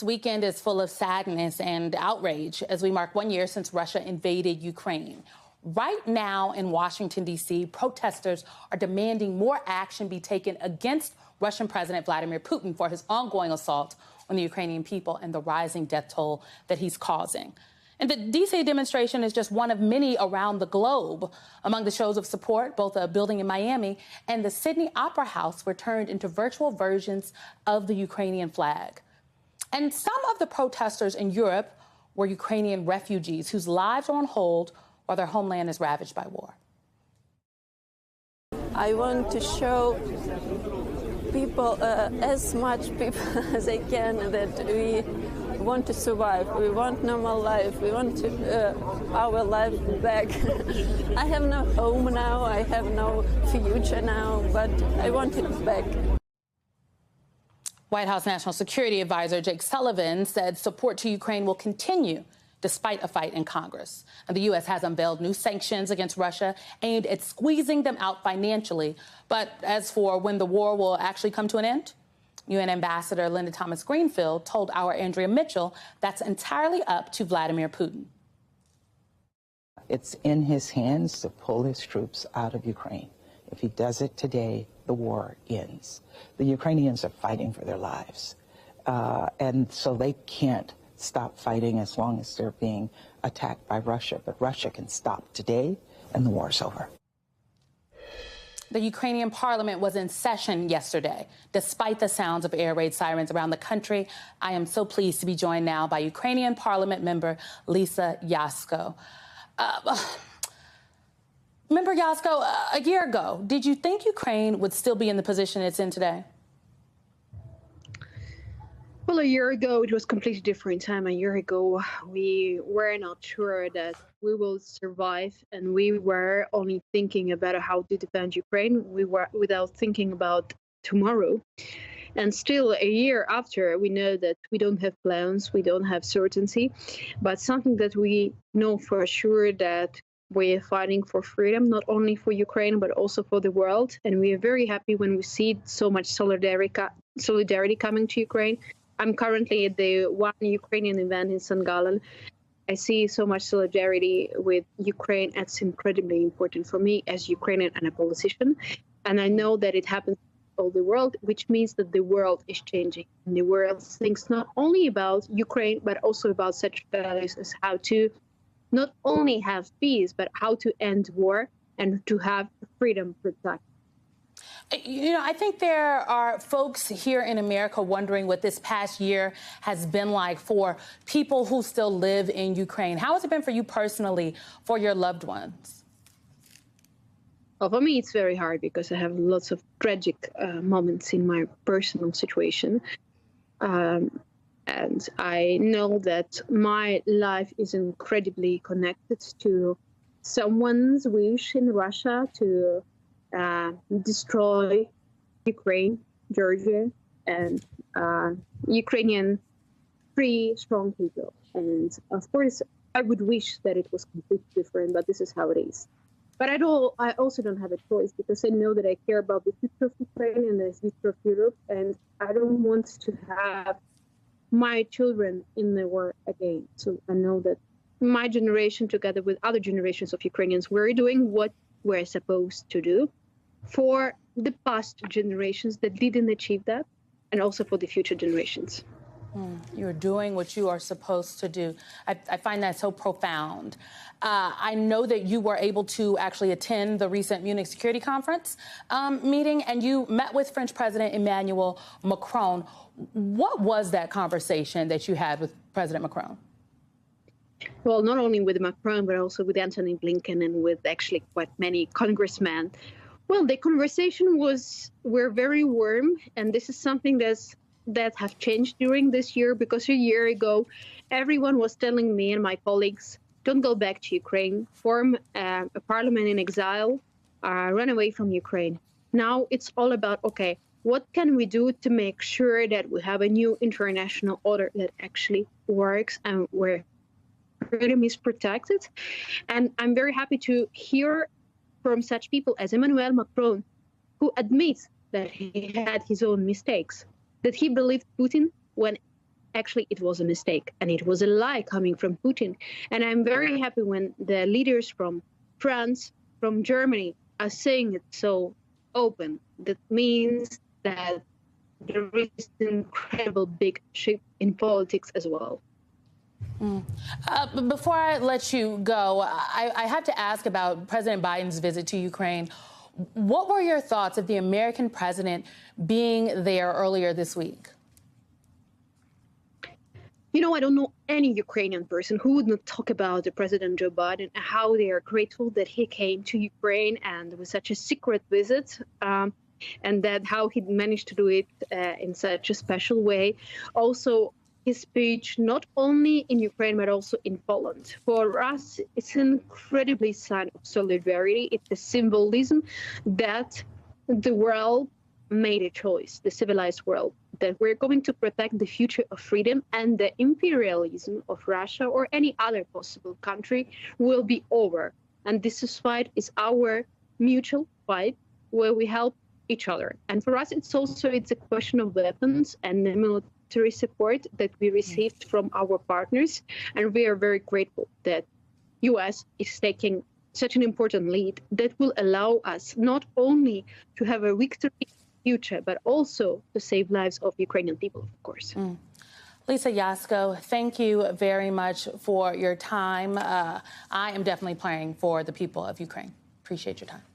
past weekend is full of sadness and outrage as we mark 1 year since Russia invaded Ukraine. Right now in Washington, D.C., protesters are demanding more action be taken against Russian President Vladimir Putin for his ongoing assault on the Ukrainian people and the rising death toll that he's causing. And the D.C. demonstration is just one of many around the globe. Among the shows of support, both a building in Miami and the Sydney Opera House were turned into virtual versions of the Ukrainian flag. And some of the protesters in Europe were Ukrainian refugees whose lives are on hold while their homeland is ravaged by war. I want to show people, as much people as I can, that we want to survive. We want normal life. We want to, our life back. I have no home now. I have no future now, but I want it back. White House National Security Advisor Jake Sullivan said support to Ukraine will continue despite a fight in Congress. And the U.S. has unveiled new sanctions against Russia aimed at squeezing them out financially. But as for when the war will actually come to an end, UN Ambassador Linda Thomas-Greenfield told our Andrea Mitchell that's entirely up to Vladimir Putin. It's in his hands to pull his troops out of Ukraine. If he does it today, the war ends. The Ukrainians are fighting for their lives. And so they can't stop fighting as long as they're being attacked by Russia. But Russia can stop today, and the war's over. The Ukrainian parliament was in session yesterday, despite the sounds of air raid sirens around the country. I am so pleased to be joined now by Ukrainian parliament member Lisa Yasko. Member Yasko, a year ago, did you think Ukraine would still be in the position it's in today? Well, a year ago, it was a completely different time. A year ago, we were not sure that we will survive, and we were only thinking about how to defend Ukraine. We were without thinking about tomorrow. And still, a year after, we know that we don't have plans, we don't have certainty, but something that we know for sure that we're fighting for freedom, not only for Ukraine, but also for the world. And we are very happy when we see so much solidarity coming to Ukraine. I'm currently at the one Ukrainian event in St. Gallen. I see so much solidarity with Ukraine. It's incredibly important for me as Ukrainian and a politician. And I know that it happens all the world, which means that the world is changing. And the world thinks not only about Ukraine, but also about such values as how to not only have peace, but how to end war and to have freedom protected. You know, I think there are folks here in America wondering what this past year has been like for people who still live in Ukraine. How has it been for you personally, for your loved ones? Well, for me, it's very hard because I have lots of tragic moments in my personal situation. And I know that my life is incredibly connected to someone's wish in Russia to destroy Ukraine, Georgia, and Ukrainian free, strong people. And of course, I would wish that it was completely different, but this is how it is. But I also don't have a choice because I know that I care about the future of Ukraine and the future of Europe, and I don't want to have my children in the war again. So I know that my generation, together with other generations of Ukrainians, we're doing what we're supposed to do for the past generations that didn't achieve that, and also for the future generations. You're doing what you are supposed to do. I find that so profound. I know that you were able to actually attend the recent Munich Security Conference meeting, and you met with French President Emmanuel Macron. What was that conversation that you had with President Macron? Well, not only with Macron, but also with Antony Blinken and with actually quite many congressmen. Well, the conversation were very warm, and this is something that have changed during this year, because a year ago, everyone was telling me and my colleagues, don't go back to Ukraine, form a parliament in exile, run away from Ukraine. Now it's all about, okay, what can we do to make sure that we have a new international order that actually works and where freedom is protected? And I'm very happy to hear from such people as Emmanuel Macron, who admits that he had his own mistakes, that he believed Putin when actually it was a mistake and it was a lie coming from Putin. And I'm very happy when the leaders from France, from Germany are saying it so open. That means that there is an incredible big shift in politics as well. Before I let you go, I have to ask about President Biden's visit to Ukraine. What were your thoughts of the American president being there earlier this week? You know, I don't know any Ukrainian person who would not talk about the President Joe Biden and how they are grateful that he came to Ukraine and it was such a secret visit, and that how he managed to do it in such a special way. Also, his speech, not only in Ukraine, but also in Poland. For us, it's an incredibly sign of solidarity. It's the symbolism that the world made a choice, the civilized world, that we're going to protect the future of freedom and the imperialism of Russia or any other possible country will be over. And this fight is our mutual fight where we help each other. And for us, it's a question of weapons and the military support that we received from our partners. And we are very grateful that US is taking such an important lead that will allow us not only to have a victory future, but also to save lives of Ukrainian people, of course. Lisa Yasko, thank you very much for your time. I am definitely praying for the people of Ukraine. Appreciate your time.